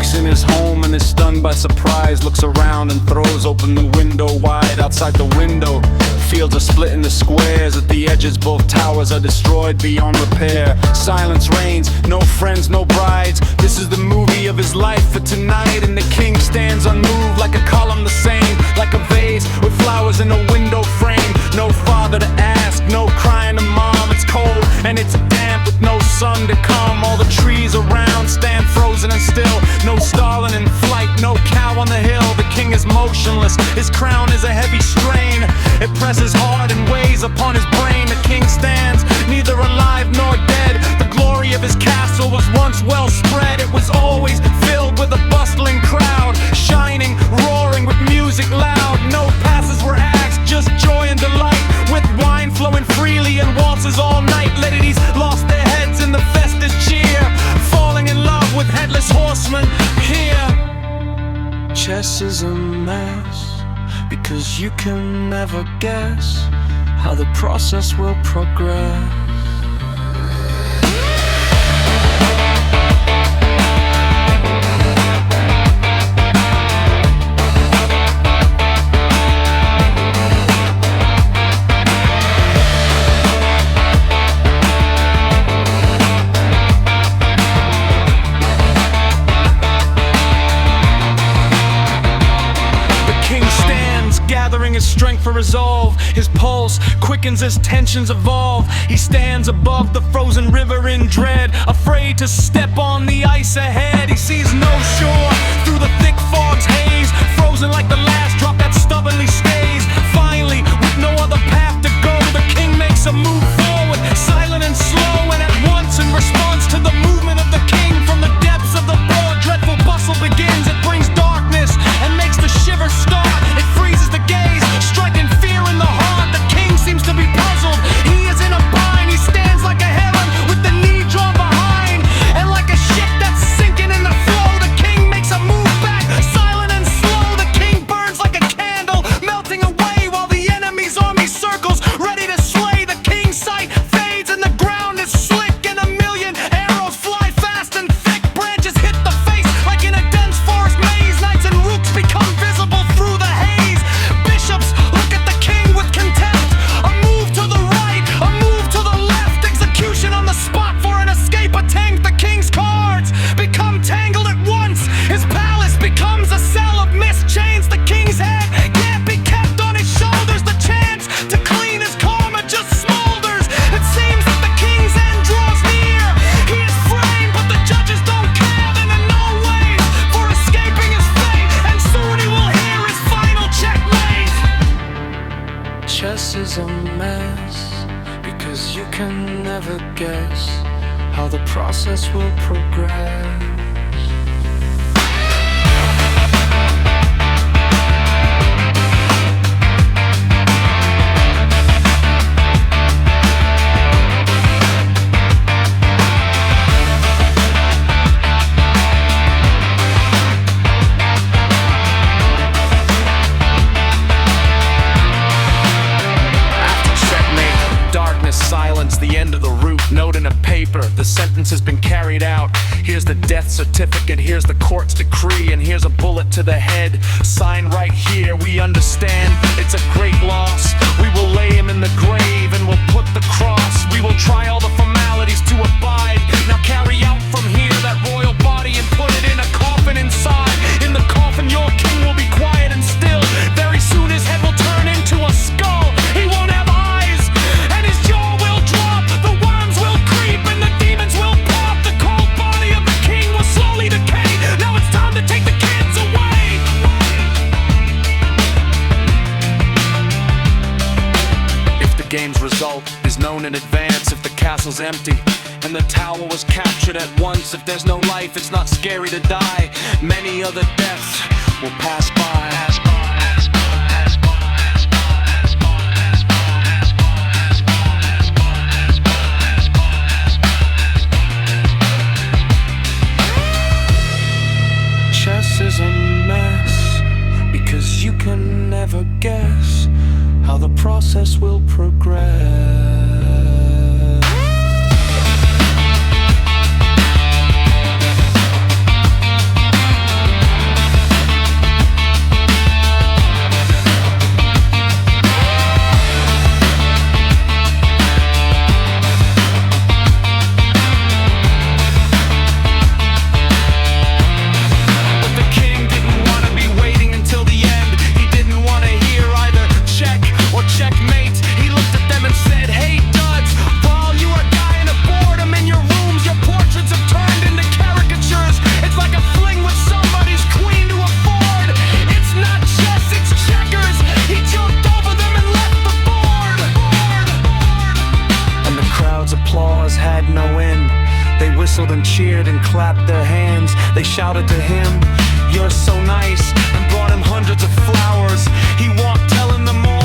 Wakes in his home and is stunned by surprise. Looks around and throws open the window wide. Outside the window, fields are split into squares. At the edges, both towers are destroyed beyond repair. Silence reigns, no friends, no brides. This is the movie of his life for tonight. And the king stands unmoved like a column the same, like a vase with flowers in a window frame. No father to ask, no crying to mom. It's cold and it's damp with no sun to come. All the trees around stand frozen and still. No starling in flight, no cow on the hill. The king is motionless, his crown is a heavy strain. It presses hard and weighs upon his brain. The king stands, neither alive nor dead. The glory of his castle was once well spread. It was always filled with a bustling crowd, shining, roaring with music loud. No passes were asked, just joy and delight, with wine flowing freely and waltzes all night. Ladies lost their heads in the festive cheer, falling in love with headless horsemen here. Chess is a mess, because you can never guess how the process will progress. His strength for resolve, his pulse quickens as tensions evolve. He stands above the frozen river in dread, afraid to step on the ice ahead. He sees no shore through the thick fog's haze, frozen like the last drop that stubbornly stays. Finally, with no other path to go, the king makes a move forward, silent and slow, and at once in response to the movement of the king, from the depths of the broad, dreadful bustle begins. It brings darkness and makes the shivers start. It freezes the gaze, striking fear in the heart. The king seems to be puzzled, he is in a bind. He stands like a heron with the knee drawn behind, and like a ship that's sinking in the flow, the king makes a move back, silent and slow. The king burns like a candle, melting away while the enemy's army circles, ready to slay. The king's sight fades and the ground is slick, and a million arrows fly fast and thick. Branches hit the face like in a dense forest maze. Knights and rooks become visible through the haze. Bishops look at the king with contempt. A move to the right, a move to the left. Execution on the spot for an escape attempt. The king's cards become tangled at once. His palace becomes a cell of mist chains. The king's head can't be kept on his shoulders. The chance to clean his karma just smolders. It seems that the king's end draws near. He is framed, but the judges don't care. Then there are no ways for escaping his fate, and soon he will hear his final checkmate. Chess is a mess, because you can never guess how the process will progress. Silence, the end of the route, note in a paper, the sentence has been carried out. Here's the death certificate, here's the court's decree, and here's a bullet to the head. Sign right here, we understand it's a great loss. We will lay him in the grave and we'll put the cross. We will try all the formalities to abide. Now carry out from here that royal body and put it in a coffin inside. In the coffin your king will be quiet and still. Very soon his head will turn into a skull. He won't have eyes, and his jaw will drop. The worms will creep and the demons will pop. The cold body of the king will slowly decay. Now it's time to take the kids away. If the game's result is known in advance, if the castle's empty and the tower was captured at once, if there's no life, it's not scary to die. Many other deaths will pass by. Chess is a mess, because you can never guess how the process will progress. had no end. They whistled and cheered and clapped their hands. They shouted to him, "You're so nice," and brought him hundreds of flowers. He walked telling them all